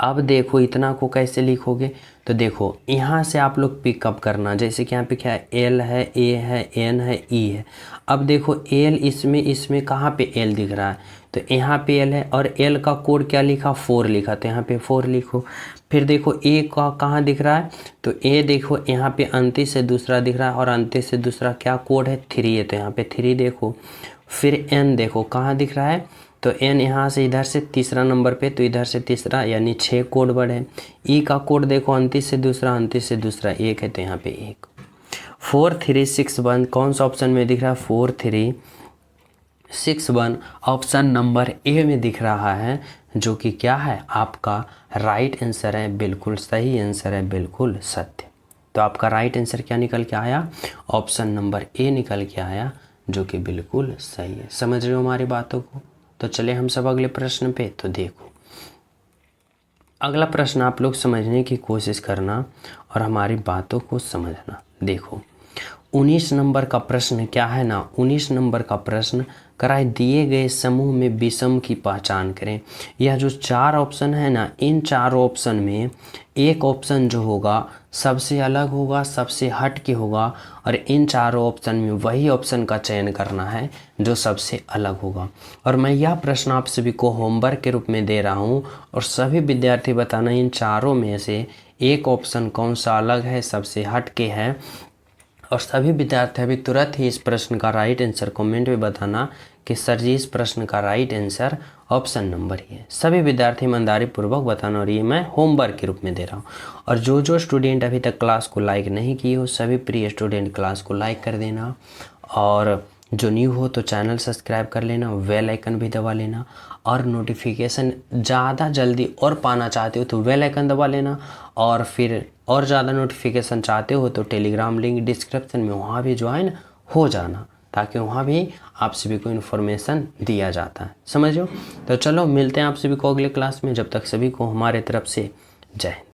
अब देखो इतना को कैसे लिखोगे? तो देखो यहाँ से आप लोग पिकअप करना, जैसे कि यहाँ पे क्या है, L है, A है, N है, E है। अब देखो L इसमें कहाँ पे L दिख रहा है? तो यहाँ पे L है और L का कोड क्या लिखा? 4 लिखा, तो यहाँ पे 4 लिखो। फिर देखो A का कहाँ दिख रहा है? तो A देखो यहाँ पे अंत्य से दूसरा दिख रहा है और अंत्य से दूसरा क्या कोड है? 3 है, तो यहाँ पे 3 देखो। फिर N देखो कहाँ दिख रहा है? तो N यहाँ से इधर से तीसरा नंबर पे, तो इधर से तीसरा, यानी 6 कोड वर्ड है। E का कोड देखो अंत्य से दूसरा 1 है, तो यहाँ पे 1। 4 3 6 1 कौन सा ऑप्शन में दिख रहा है? 4 3 6 1 ऑप्शन नंबर ए में दिख रहा है, जो कि क्या है आपका राइट आंसर है, बिल्कुल सही आंसर है, बिल्कुल सत्य। तो आपका राइट आंसर क्या निकल के आया? ऑप्शन नंबर ए निकल के आया, जो कि बिल्कुल सही है। समझ रहे हो हमारी बातों को? तो चले हम सब अगले प्रश्न पे। तो देखो अगला प्रश्न आप लोग समझने की कोशिश करना और हमारी बातों को समझना। देखो 19 नंबर का प्रश्न क्या है ना, 19 नंबर का प्रश्न कराए दिए गए समूह में विषम की पहचान करें। यह जो 4 ऑप्शन है ना, इन 4 ऑप्शन में एक ऑप्शन जो होगा सबसे अलग होगा, सबसे हट के होगा, और इन 4 ऑप्शन में वही ऑप्शन का चयन करना है जो सबसे अलग होगा। और मैं यह प्रश्न आप सभी को होमवर्क के रूप में दे रहा हूँ और सभी विद्यार्थी बताना इन चारों में से एक ऑप्शन कौन सा अलग है, सबसे हट के है। और सभी विद्यार्थी अभी तुरंत ही इस प्रश्न का राइट आंसर कमेंट में बताना कि सर जी इस प्रश्न का राइट आंसर ऑप्शन नंबर ही है। सभी विद्यार्थी ईमानदारी पूर्वक बताना, और ये मैं होमवर्क के रूप में दे रहा हूँ। और जो स्टूडेंट अभी तक क्लास को लाइक नहीं किए हो, सभी प्रिय स्टूडेंट क्लास को लाइक कर देना, और जो न्यू हो तो चैनल सब्सक्राइब कर लेना, बेल आइकन भी दबा लेना, और नोटिफिकेशन ज़्यादा जल्दी और पाना चाहते हो तो बेल आइकन दबा लेना। और फिर और ज़्यादा नोटिफिकेशन चाहते हो तो टेलीग्राम लिंक डिस्क्रिप्शन में, वहाँ भी ज्वाइन हो जाना, ताकि वहाँ भी आप सभी को इन्फॉर्मेशन दिया जाता है। समझो? तो चलो मिलते हैं आप सभी को अगले क्लास में। जब तक सभी को हमारे तरफ से जय हिंद।